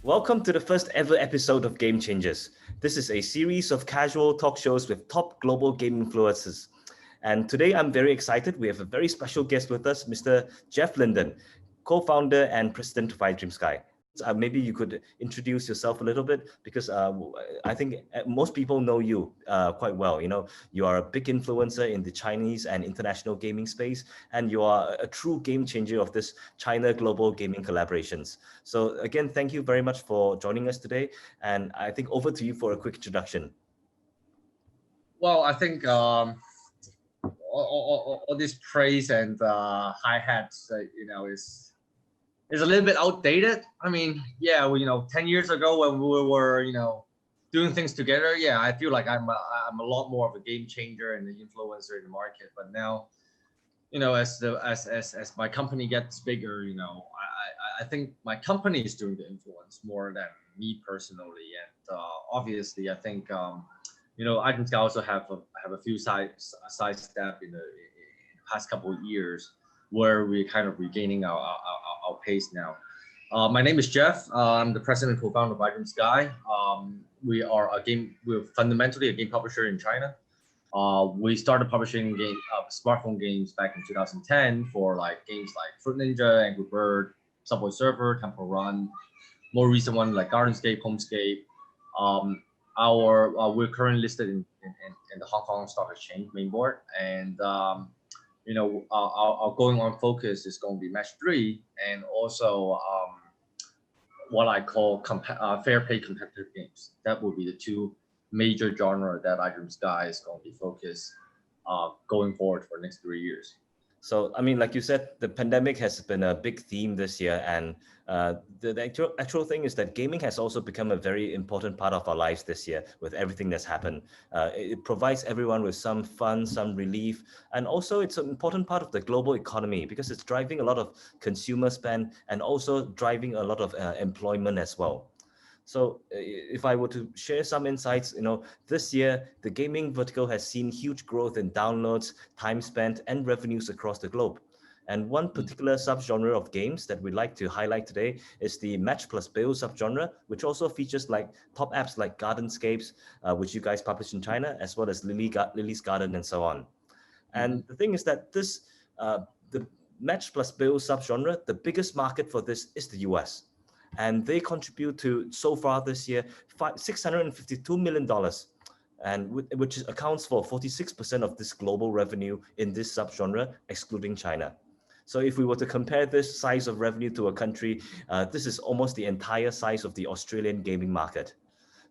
Welcome to the first ever episode of Gamechangers. This is a series of casual talk shows with top global game influencers. And today I'm very excited. We have a very special guest with us, Mr. Jeff Lyndon, co-founder and president of iDreamSky. Maybe you could introduce yourself a little bit because I think most people know you quite well. You know, you are a big influencer in the Chinese and international gaming space, and you are a true game changer of this China global gaming collaborations. So again, thank you very much for joining us today. And I think over to you for a quick introduction. Well, I think all this praise and high hats, is a little bit outdated. I mean, yeah, 10 years ago when we were, doing things together, yeah, I feel like I'm a lot more of a game changer and an influencer in the market. But now, as my company gets bigger, I think my company is doing the influence more than me personally. And obviously, I think iDreamSky also have a few side step in the past couple of years where we're kind of regaining our pace now. My name is Jeff. I'm the president and co-founder of iDreamSky. We're fundamentally a game publisher in China. We started publishing smartphone games back in 2010 for games like Fruit Ninja, Angry Bird, Subway Surfer, Temple Run. More recent one like Gardenscape, Homescape. We're currently listed in the Hong Kong Stock Exchange main board, and our going on focus is going to be Match 3 and also what I call fair pay competitive games. That will be the two major genre that iDreamSky is going to be focused going forward for the next 3 years. So, I mean, like you said, the pandemic has been a big theme this year. And the actual thing is that gaming has also become a very important part of our lives this year with everything that's happened. It provides everyone with some fun, some relief. And also it's an important part of the global economy because it's driving a lot of consumer spend and also driving a lot of employment as well. So if I were to share some insights, this year, the gaming vertical has seen huge growth in downloads, time spent, and revenues across the globe. And one particular subgenre of games that we'd like to highlight today is the Match plus Build subgenre, which also features top apps like Gardenscapes, which you guys publish in China, as well as Lily's Garden and so on. And the thing is that the Match plus Build subgenre, the biggest market for this is the US. And they contribute to, so far this year, $652 million, and which accounts for 46% of this global revenue in this subgenre, excluding China. So if we were to compare this size of revenue to a country, this is almost the entire size of the Australian gaming market.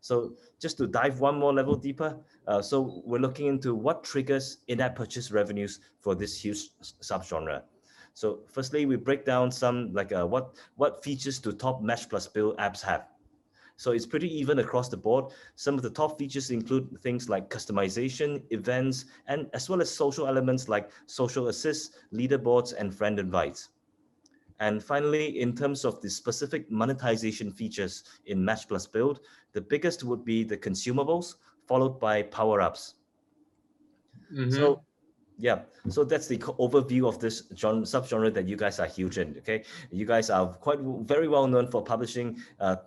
So just to dive one more level deeper, so we're looking into what triggers in-app purchase revenues for this huge subgenre. So firstly, we break down some what features do top Match plus Build apps have. So it's pretty even across the board. Some of the top features include things like customization, events, and as well as social elements like social assists, leaderboards, and friend invites. And finally, in terms of the specific monetization features in Match plus Build, the biggest would be the consumables, followed by power-ups. So yeah, so that's the overview of this subgenre that you guys are huge in. Okay, you guys are very well known for publishing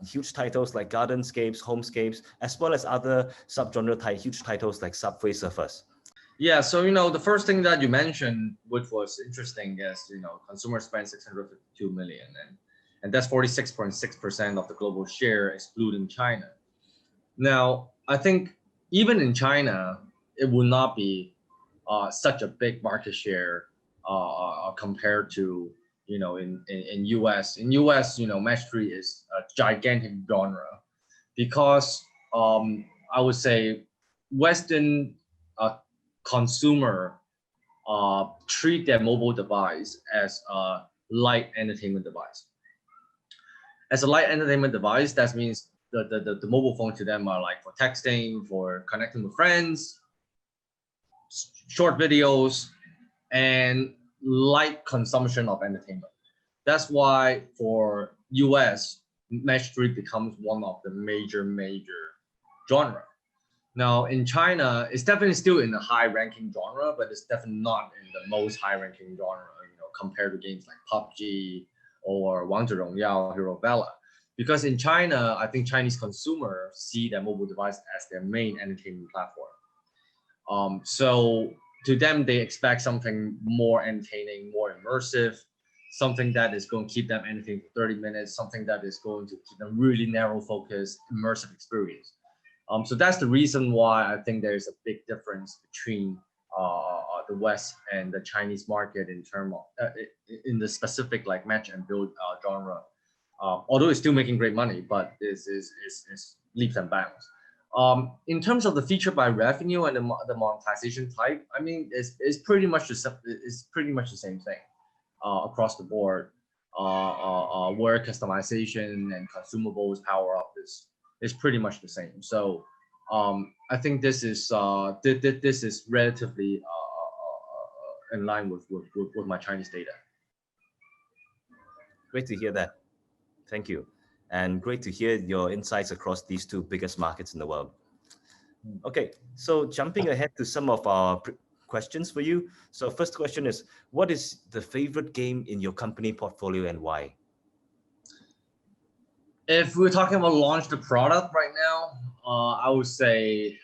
huge titles like Gardenscapes, Homescapes, as well as other subgenre huge titles like Subway Surfers. Yeah, so the first thing that you mentioned, which was interesting, is consumers spend 652 million, and that's 46.6% of the global share, excluding China. Now, I think even in China, it will not be such a big market share compared to in US. In US, Match 3 is a gigantic genre because I would say Western consumer treat their mobile device as a light entertainment device. As a light entertainment device, that means the mobile phone to them are like for texting, for connecting with friends, short videos, and light consumption of entertainment. That's why for US, Match 3 becomes one of the major genre. Now in China, it's definitely still in the high ranking genre, but it's definitely not in the most high ranking genre, compared to games like PUBG or 王者荣耀, Hero Valor. Because in China, I think Chinese consumers see their mobile device as their main entertainment platform. So to them, they expect something more entertaining, more immersive, something that is going to keep them entertained for 30 minutes, something that is going to keep them really narrow focused, immersive experience. So that's the reason why I think there's a big difference between the West and the Chinese market in terms of in the specific like match and build genre. Although it's still making great money, but is leaps and bounds. In terms of the feature by revenue and the monetization type, I mean, it's pretty much the same thing across the board. Where customization and consumables power up is pretty much the same. So I think this is relatively in line with my Chinese data. Great to hear that. Thank you. And great to hear your insights across these two biggest markets in the world. Okay, so jumping ahead to some of our questions for you. So first question is, what is the favorite game in your company portfolio and why? If we're talking about launch the product right now, I would say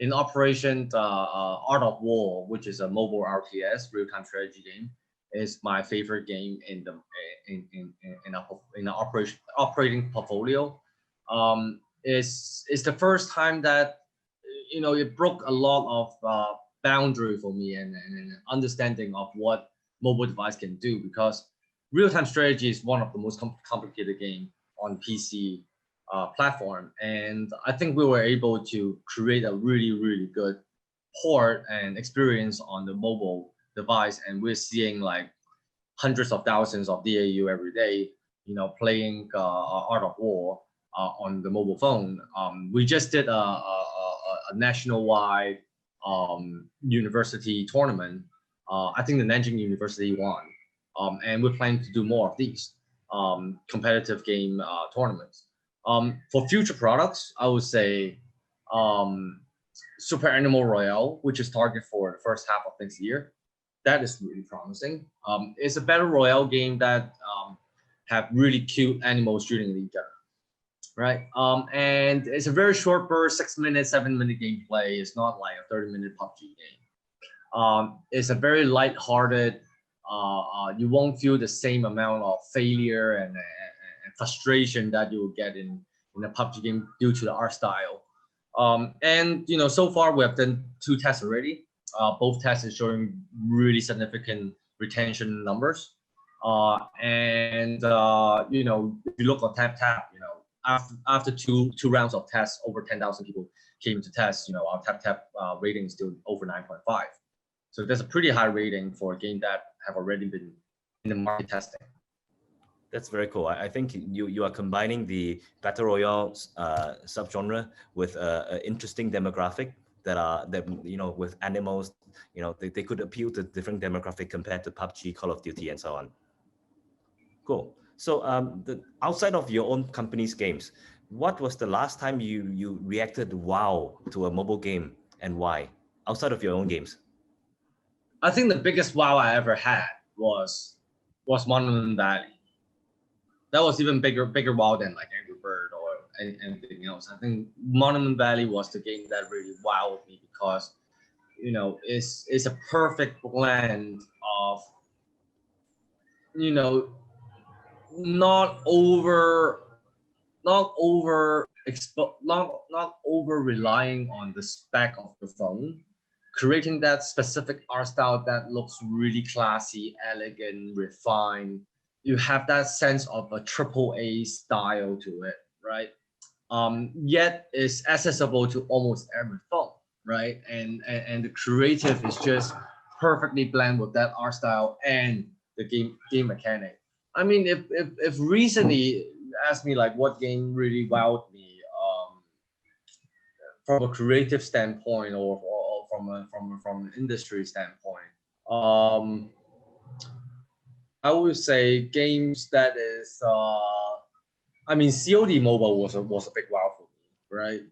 in operation, Art of War, which is a mobile RTS, real-time strategy game, is my favorite game in the operating portfolio. It's the first time that it broke a lot of boundary for me and understanding of what mobile device can do, because real-time strategy is one of the most complicated game on PC platform, and I think we were able to create a really good port and experience on the mobile device, and we're seeing like hundreds of thousands of DAU every day, playing Art of War on the mobile phone. We just did a national-wide university tournament. I think the Nanjing University won, and we're planning to do more of these competitive game tournaments. For future products, I would say Super Animal Royale, which is targeted for the first half of next year. That is really promising. It's a battle royale game that have really cute animals shooting at each other, right? And it's a very short burst, 6-minute, 7-minute gameplay. It's not like a 30-minute PUBG game. It's a very light-hearted. You won't feel the same amount of failure and frustration that you will get in a PUBG game due to the art style. And so far we have done 2 tests already. Both tests is showing really significant retention numbers. And if you look on tap, after two rounds of tests, over 10,000 people came to test. Our tap rating is still over 9.5. So that's a pretty high rating for a game that have already been in the market testing. That's very cool. I think you are combining the battle royale subgenre with an interesting demographic that with animals, they could appeal to different demographic compared to PUBG, Call of Duty, and so on. Cool. So outside of your own company's games, what was the last time you reacted wow to a mobile game and why? Outside of your own games. I think the biggest wow I ever had was Monument Valley. That was even bigger wow than like Angry Bird or anything else. I think Monument Valley was the game that really wowed me because it's a perfect blend of not over relying on the spec of the phone, creating that specific art style that looks really classy, elegant, refined. You have that sense of a AAA style to it, right? Yet it's accessible to almost every phone, right? And the creative is just perfectly blend with that art style and the game mechanic. I mean, if recently asked me like what game really wowed me from a creative standpoint or from an industry standpoint, I would say games that is COD Mobile was a big wow for me, right?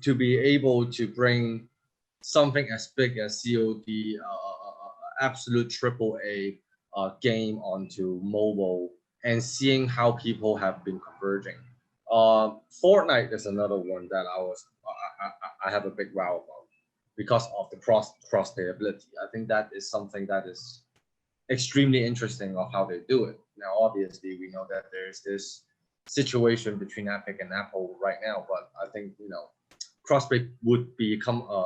To be able to bring something as big as COD, absolute AAA game onto mobile and seeing how people have been converging. Fortnite is another one that I have a big wow about because of the cross playability. I think that is something that is extremely interesting of how they do it. Now, obviously, we know that there's this situation between Epic and Apple right now, but I think crossplay would become a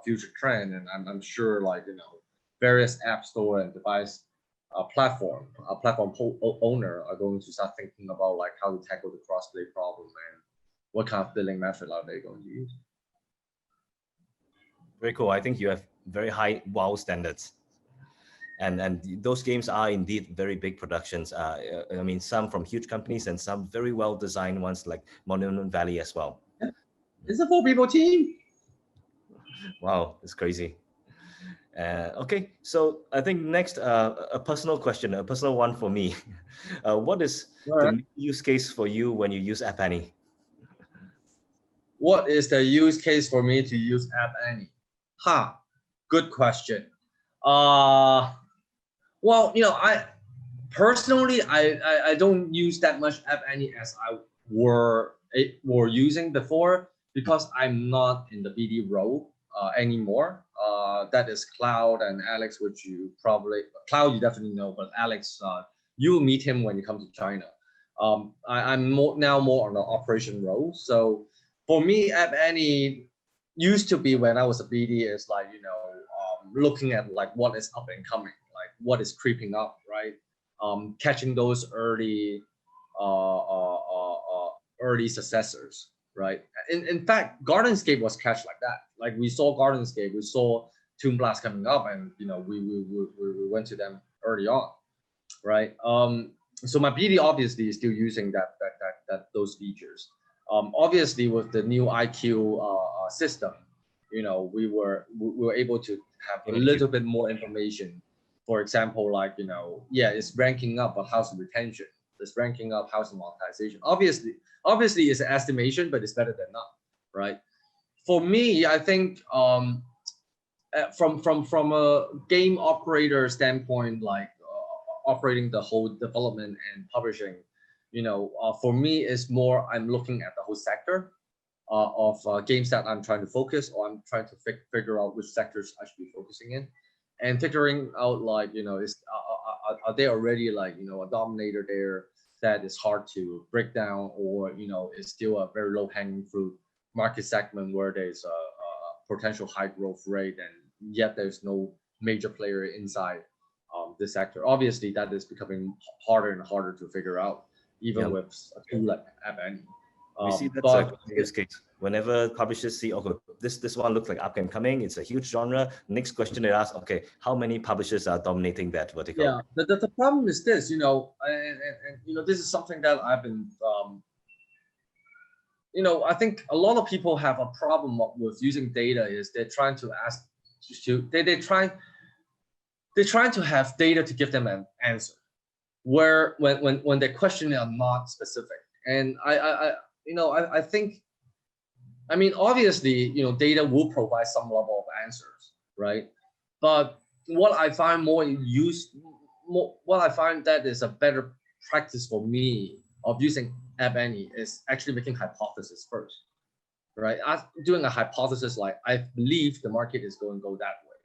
future trend, and I'm sure various app store and device platform owner are going to start thinking about how to tackle the crossplay problem and what kind of billing method are they going to use. Very cool. I think you have very high WoW standards. And those games are indeed very big productions. I mean, some from huge companies and some very well designed ones like Monument Valley as well. Yeah. It's a 4-people team. Wow, it's crazy. Okay, so I think next, a personal question, a personal one for me. What is the use case for you when you use App Annie? What is the use case for me to use App Annie? Good question. Well, I personally I don't use that much App Annie as I were using before because I'm not in the BD role anymore. That is Cloud and Alex, which Cloud you definitely know, but Alex, you'll meet him when you come to China. I'm now more on the operation role. So for me, App Annie used to be when I was a BD is looking at what is up and coming, what is creeping up, right? Catching those early successors, right? In fact, Gardenscape was catched like that. Like we saw Gardenscape, we saw Toon Blast coming up, and we went to them early on, right? So my BD obviously is still using those features. Obviously with the new IQ system, we were able to have a little bit more information. For example, it's ranking up, but how's the retention? It's ranking up, how's the monetization? Obviously it's an estimation, but it's better than none, right? For me, I think from a game operator standpoint, operating the whole development and publishing, for me it's more I'm looking at the whole sector of games that I'm trying to focus, or I'm trying to figure out which sectors I should be focusing in, and figuring out are there already a dominator there that is hard to break down, or is still a very low hanging fruit market segment where there's a potential high growth rate and yet there's no major player inside this sector. Obviously that is becoming harder and harder to figure out, even with a tool like App Annie. We see that's a use case. Whenever publishers see, okay, this one looks like up and coming, it's a huge genre. Next question they ask, okay, how many publishers are dominating that vertical? Yeah, the problem is this, and this is something that I've been, I think a lot of people have a problem with using data is they're trying to ask they're trying to have data to give them an answer, where when their questions are not specific. And I think, obviously, data will provide some level of answers, right? But what I find what I find that is a better practice for me of using App Annie is actually making hypothesis first, right? Doing a hypothesis like, I believe the market is going to go that way,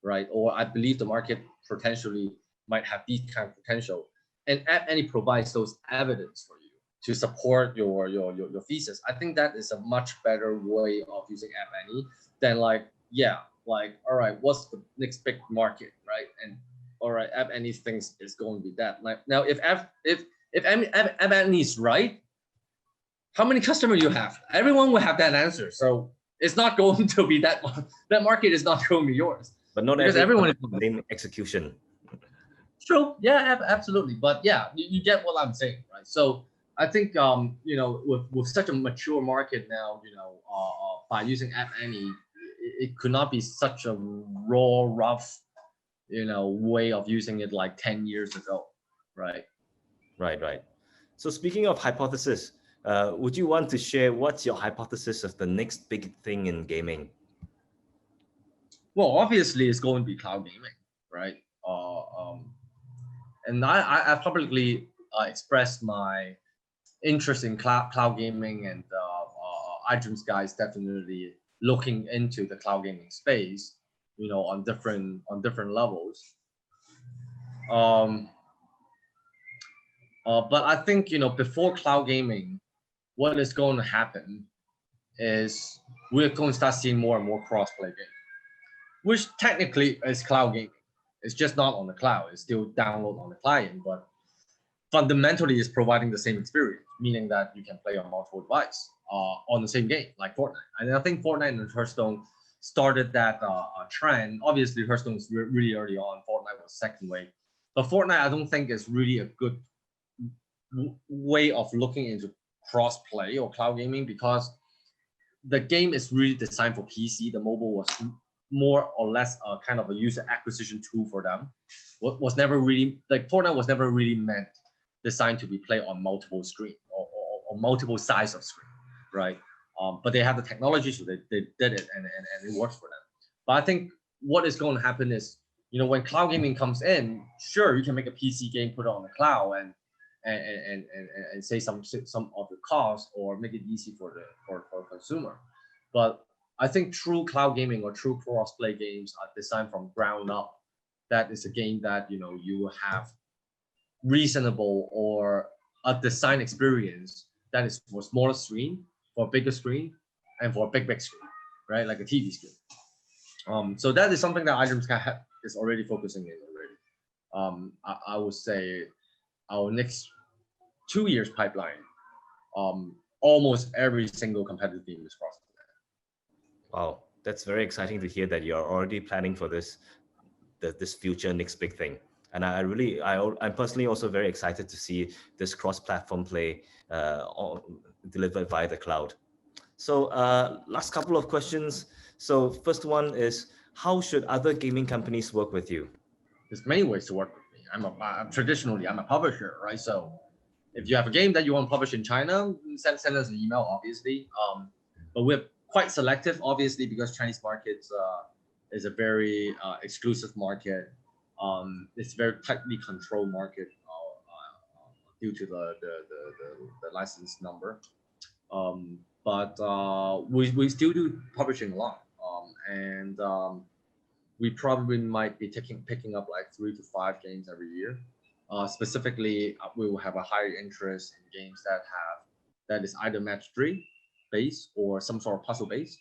right? Or I believe the market potentially might have these kind of potential. And App Annie provides those evidence for you to support your thesis. I think that is a much better way of using App Annie than all right, what's the next big market, right? And all right, App Annie thinks it's going to be that. Now, if App Annie is right, how many customers you have? Everyone will have that answer. So it's not going to be that one. That market is not going to be yours. But not everyone is the same execution. True. Yeah, absolutely. But yeah, you get what I'm saying, right? So I think with such a mature market now, by using App Annie, it could not be such a raw, rough, way of using it like 10 years ago, right? Right. So speaking of hypothesis, would you want to share what's your hypothesis of the next big thing in gaming? Well, obviously it's going to be cloud gaming, right? And I publicly expressed my interest in cloud gaming, and iDreamSky is definitely looking into the cloud gaming space, on different levels. But I think, before cloud gaming, what is going to happen is we're going to start seeing more and more cross-play games, which technically is cloud gaming. It's just not on the cloud. It's still download on the client, but fundamentally it's providing the same experience, meaning that you can play on multiple devices on the same game, like Fortnite. And I think Fortnite and Hearthstone started that trend. Obviously, Hearthstone is really early on. Fortnite was second wave. But Fortnite, I don't think is really a good way of looking into cross-play or cloud gaming, because the game is really designed for PC. The mobile was more or less a kind of a user acquisition tool for them. Was never really, like, Fortnite was never really meant designed to be played on multiple screen or multiple size of screen, right? But they have the technology, so they did it, and it works for them. But I think what is going to happen is, when cloud gaming comes in, sure, you can make a PC game, put it on the cloud, and save some of the cost, or make it easy for consumer. But I think true cloud gaming or true cross-play games are designed from ground up. That is a game that you will have reasonable or a design experience that is for smaller screen, for bigger screen, and for a big screen, right? Like a TV screen. So that is something that iDreamSky is already focusing in already. I would say our next 2 years pipeline, almost every single competitive game is cross. Wow, that's very exciting to hear that you're already planning for this future next big thing. And I'm personally also very excited to see this cross-platform play delivered via the cloud. So last couple of questions. So first one is, how should other gaming companies work with you? There's many ways to work with me. Traditionally, I'm a publisher, right? So if you have a game that you want to publish in China, send us an email, obviously. But we're quite selective, obviously, because Chinese market is a very exclusive market. It's a very tightly controlled market due to the license number. But we still do publishing a lot, and we probably might be picking up like 3 to 5 games every year. Specifically, we will have a higher interest in games that is either match 3 based or some sort of puzzle based,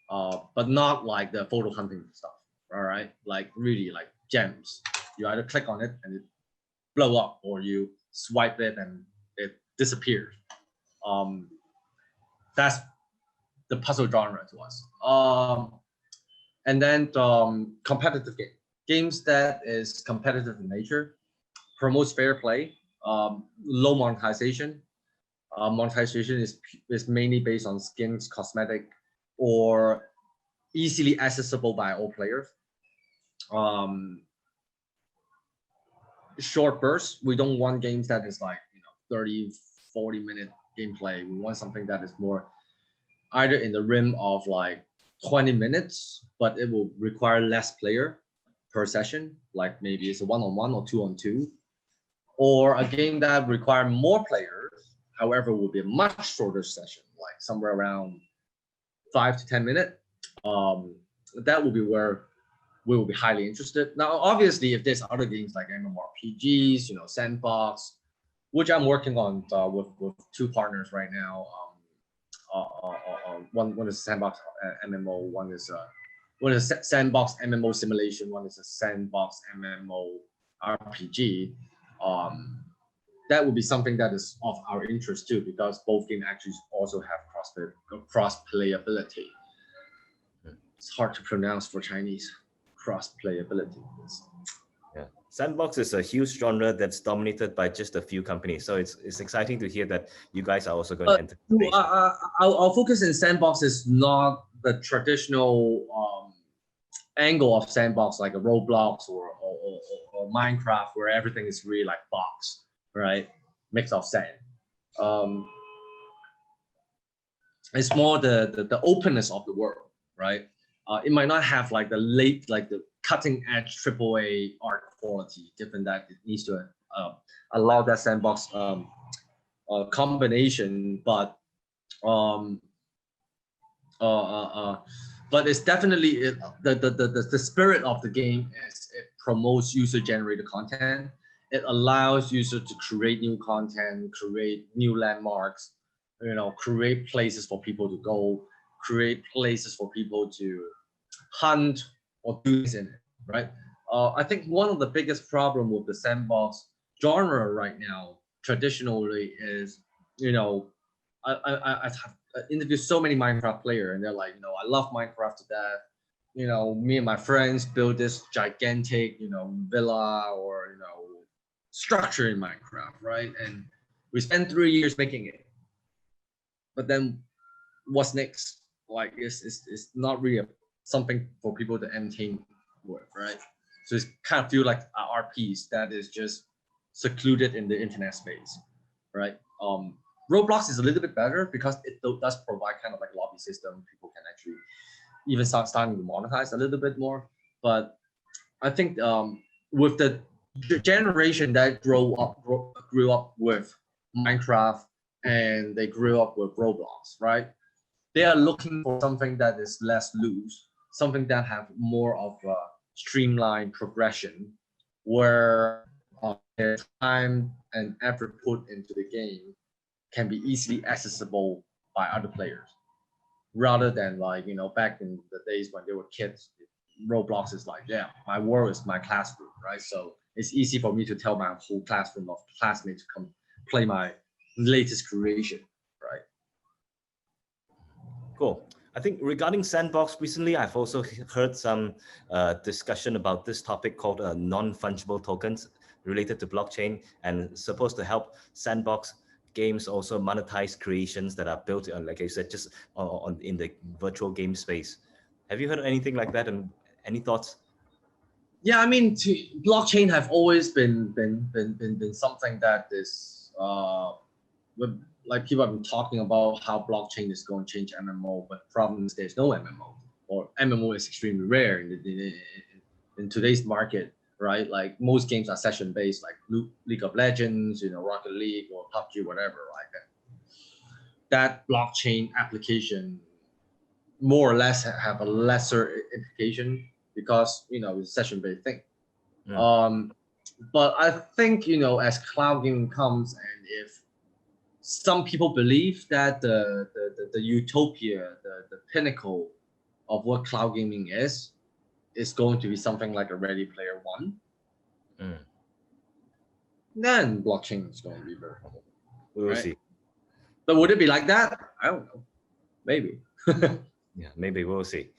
but not like the photo hunting stuff. All right, like really like gems. You either click on it and it blow up, or you swipe it and it disappears. That's the puzzle genre to us. And then competitive games that is competitive in nature, promotes fair play, low monetization. Monetization is mainly based on skins, cosmetic, or easily accessible by all players. Short bursts. We don't want games that is like 30, 40 minute gameplay. We want something that is more either in the rim of like 20 minutes, but it will require less player per session. Like maybe it's a 1-on-1 or 2-on-2, or a game that require more players, however, will be a much shorter session, like somewhere around 5 to 10 minutes. That will be where we will be highly interested. Now, obviously, if there's other games like MMORPGs, Sandbox, which I'm working on with 2 partners right now. One is Sandbox MMO, one is Sandbox MMO simulation, one is a Sandbox MMO RPG. That would be something that is of our interest too, because both games actually also have cross playability. It's hard to pronounce for Chinese. Cross playability. Yeah, Sandbox is a huge genre that's dominated by just a few companies. So it's exciting to hear that you guys are also going to enter. Our focus in Sandbox is not the traditional angle of Sandbox, like a Roblox or Minecraft, where everything is really like box, right? Mix of sand. It's more the openness of the world, right? It might not have like the cutting edge AAA art quality, given that it needs to allow that sandbox combination, um, but it's definitely the spirit of the game is it promotes user generated content. It allows users to create new content, create new landmarks, create places for people to go, create places for people to hunt or do things in it, right? I think one of the biggest problem with the sandbox genre right now, traditionally, is I've interviewed so many Minecraft players, and they're like, I love Minecraft to death. Me and my friends build this gigantic, villa or structure in Minecraft, right? And we spent 3 years making it. But then, what's next? Like, it's not really something for people to entertain with, right? So it's kind of feel like a RPs that is just secluded in the internet space, right? Roblox is a little bit better because it does provide kind of like lobby system. People can actually even starting to monetize a little bit more. But I think with the generation that grew up with Minecraft and they grew up with Roblox, right? They are looking for something that is less loose, something that have more of a streamlined progression, where their time and effort put into the game can be easily accessible by other players, rather than like back in the days when they were kids. Roblox is like, yeah, my world is my classroom, right? So it's easy for me to tell my whole classroom of classmates to come play my latest creation, right? Cool. I think regarding Sandbox, recently I've also heard some discussion about this topic called non-fungible tokens related to blockchain, and supposed to help Sandbox games also monetize creations that are built on, like I said, just on in the virtual game space. Have you heard anything like that, and any thoughts? Yeah, I mean, blockchain have always been something that is like people have been talking about how blockchain is going to change MMO, but the problem is there's no MMO, or MMO is extremely rare in today's market, right? Like most games are session based, like League of Legends, Rocket League or PUBG, whatever, like that. That blockchain application more or less have a lesser implication because it's a session based thing. But I think as cloud gaming comes, and if some people believe that the utopia, the pinnacle of what cloud gaming is going to be something like a Ready Player One, then blockchain is going to be very cool. We will see. But would it be like that? I don't know. Maybe. Yeah, maybe we'll see.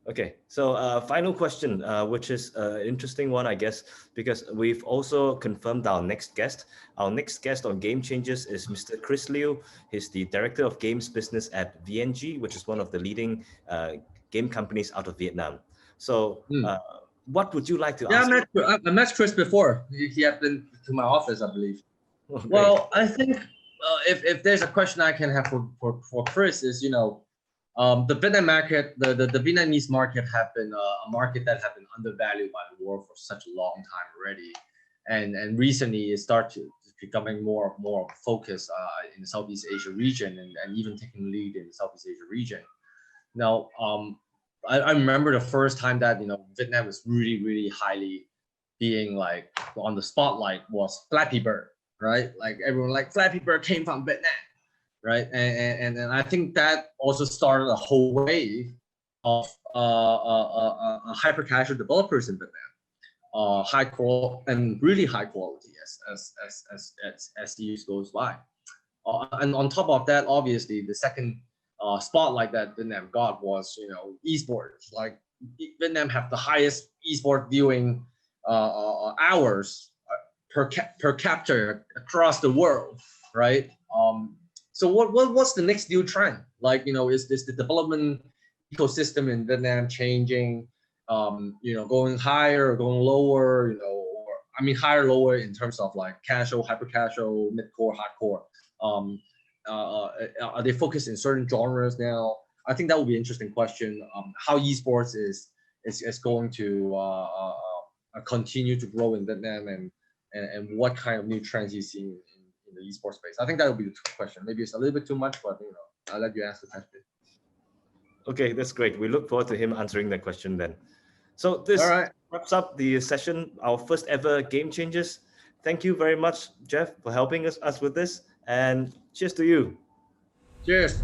Okay, so final question, which is an interesting one, I guess, because we've also confirmed our next guest. Our next guest on Gamechangers is Mr. Chris Liu. He's the Director of Games Business at VNG, which is one of the leading game companies out of Vietnam. So what would you like to ask? I met Chris before. He had been to my office, I believe. Oh, well, I think if there's a question I can have for Chris is, the Vietnam market, the Vietnamese market have been a market that have been undervalued by the world for such a long time already, and recently it started becoming more of a focus in the Southeast Asia region, and even taking lead in the Southeast Asia region. Now, I remember the first time that Vietnam was really highly being like on the spotlight was Flappy Bird, right? Like everyone like Flappy Bird came from Vietnam. Right, and I think that also started a whole wave of hyper casual developers in Vietnam, high quality and really high quality as the years goes by. And on top of that, obviously, the second spotlight that Vietnam got was esports. Like Vietnam have the highest esport viewing hours per capita across the world, right? So what's the next new trend? Like, is this the development ecosystem in Vietnam changing? Going higher or going lower? Or I mean higher, lower in terms of like casual, hyper casual, mid core, hardcore. Are they focused in certain genres now? I think that would be an interesting question. How esports is going to continue to grow in Vietnam, and what kind of new trends he's seeing in the esports space. I think that would be the question. Maybe it's a little bit too much, but I'll let you answer the question. Okay, that's great. We look forward to him answering that question then. So this wraps up the session, our first ever Game Changers. Thank you very much, Jeff, for helping us with this, and cheers to you. Cheers.